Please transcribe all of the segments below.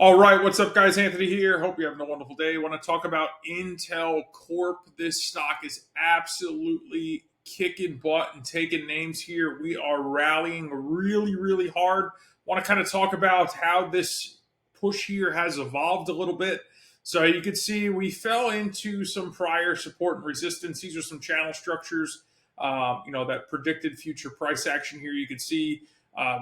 All right, what's up, guys? Anthony here. Hope you're having a wonderful day. I want to talk about Intel Corp. This stock is absolutely kicking butt and taking names here. We are rallying really, really hard. Want to kind of talk about how this push here has evolved a little bit. So you can see we fell into some prior support and resistance. These are some channel structures, that predicted future price action here. You can see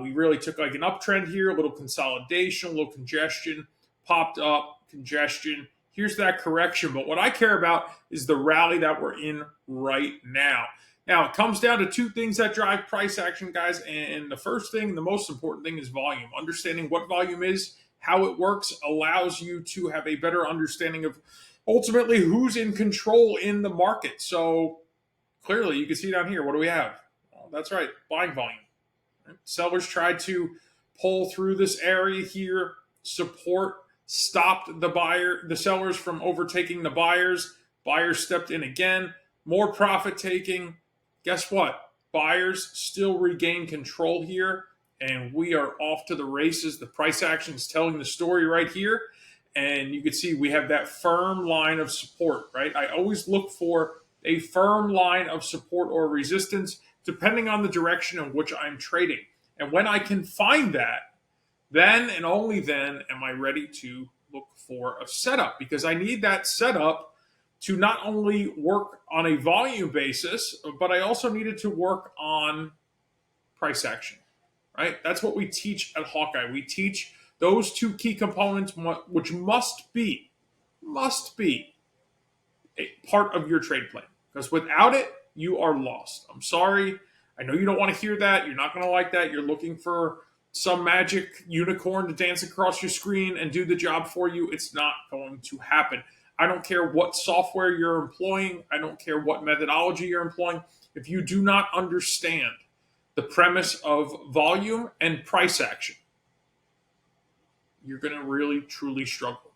we really took like an uptrend here, a little consolidation, a little congestion, popped up, congestion. Here's that correction. But what I care about is the rally that we're in right now. Now, it comes down to two things that drive price action, guys. And the first thing, the most important thing is volume. Understanding what volume is, how it works, allows you to have a better understanding of ultimately who's in control in the market. So clearly, you can see down here, what do we have? Well, that's right, buying volume. Sellers tried to pull through this area here. Support stopped the sellers from overtaking the buyers. Buyers stepped in again. More profit taking. Guess what? Buyers still regain control here, and we are off to the races. The price action is telling the story right here, and you can see we have that firm line of support, right? I always look for a firm line of support or resistance depending on the direction in which I'm trading. And when I can find that, then and only then am I ready to look for a setup, because I need that setup to not only work on a volume basis, but I also needed to work on price action, right? That's what we teach at Hawkeye. We teach those two key components, which must be a part of your trade plan, because without it, you are lost. I'm sorry. I know you don't want to hear that. You're not going to like that. You're looking for some magic unicorn to dance across your screen and do the job for you. It's not going to happen. I don't care what software you're employing. I don't care what methodology you're employing. If you do not understand the premise of volume and price action, you're going to really, truly struggle.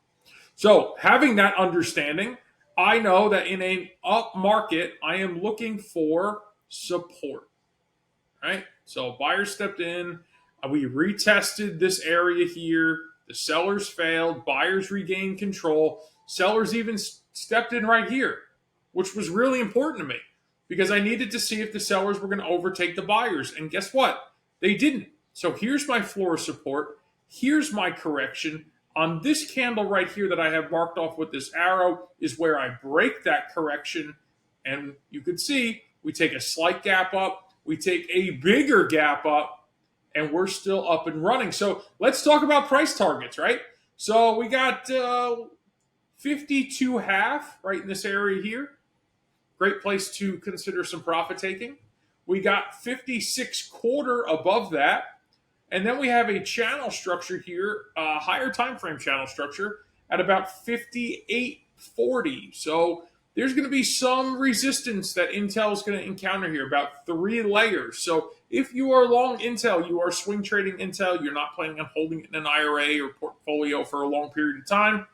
So having that understanding, I know that in an up market, I am looking for support, right? So buyers stepped in. We retested this area here. The sellers failed. Buyers regained control. Sellers even stepped in right here, which was really important to me because I needed to see if the sellers were going to overtake the buyers. And guess what? They didn't. So here's my floor support. Here's my correction. On this candle right here that I have marked off with this arrow is where I break that correction. And you can see we take a slight gap up. We take a bigger gap up. And we're still up and running. So let's talk about price targets, right? So we got 52.5 right in this area here. Great place to consider some profit taking. We got 56.25 above that. And then we have a channel structure here, a higher time frame channel structure at about 58.40. So there's going to be some resistance that Intel is going to encounter here, about 3 layers. So if you are long Intel, you are swing trading Intel, you're not planning on holding it in an IRA or portfolio for a long period of time,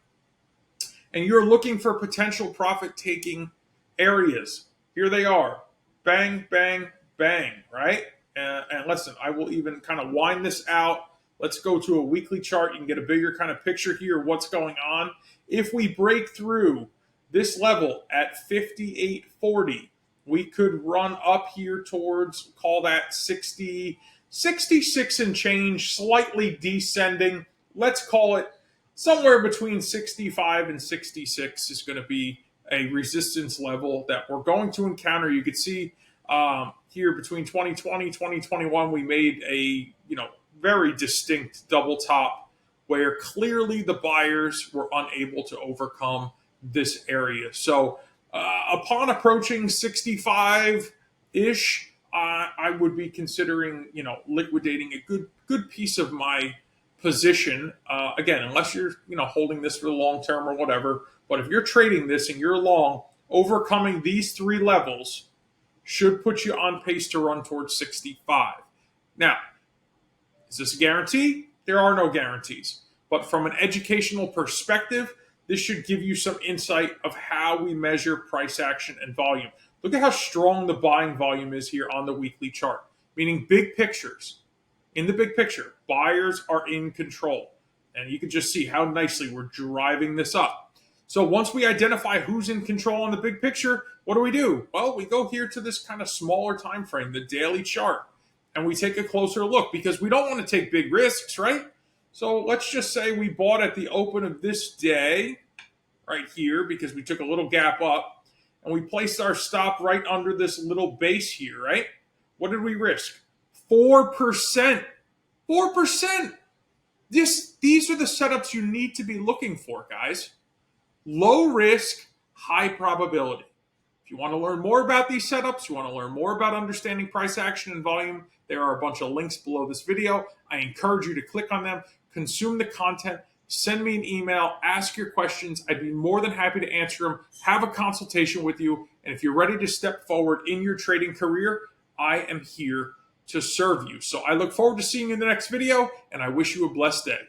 and you're looking for potential profit-taking areas, here they are. Bang, bang, bang, right? And listen, I will even kind of wind this out. Let's go to a weekly chart. You can get a bigger kind of picture here of what's going on. If we break through this level at 58.40, we could run up here towards, call that 66 and change, slightly descending. Let's call it somewhere between 65 and 66 is going to be a resistance level that we're going to encounter. You could see here between 2020, 2021, we made a very distinct double top where clearly the buyers were unable to overcome this area. So upon approaching 65-ish, I would be considering, liquidating a good piece of my position. Again, unless you're, holding this for the long term or whatever. But if you're trading this and you're long, overcoming these 3 levels should put you on pace to run towards 65. Now, is this a guarantee? There are no guarantees. But from an educational perspective, this should give you some insight of how we measure price action and volume. Look at how strong the buying volume is here on the weekly chart, meaning big pictures. In the big picture, buyers are in control. And you can just see how nicely we're driving this up. So once we identify who's in control on the big picture, what do? Well, we go here to this kind of smaller time frame, the daily chart, and we take a closer look because we don't want to take big risks, right? So let's just say we bought at the open of this day right here because we took a little gap up, and we placed our stop right under this little base here, right? What did we risk? 4%. 4%. These are the setups you need to be looking for, guys. Low risk, high probability. If you want to learn more about these setups, you want to learn more about understanding price action and volume, there are a bunch of links below this video. I encourage you to click on them, consume the content, send me an email, ask your questions. I'd be more than happy to answer them, have a consultation with you, and if you're ready to step forward in your trading career, I am here to serve you. So I look forward to seeing you in the next video, and I wish you a blessed day.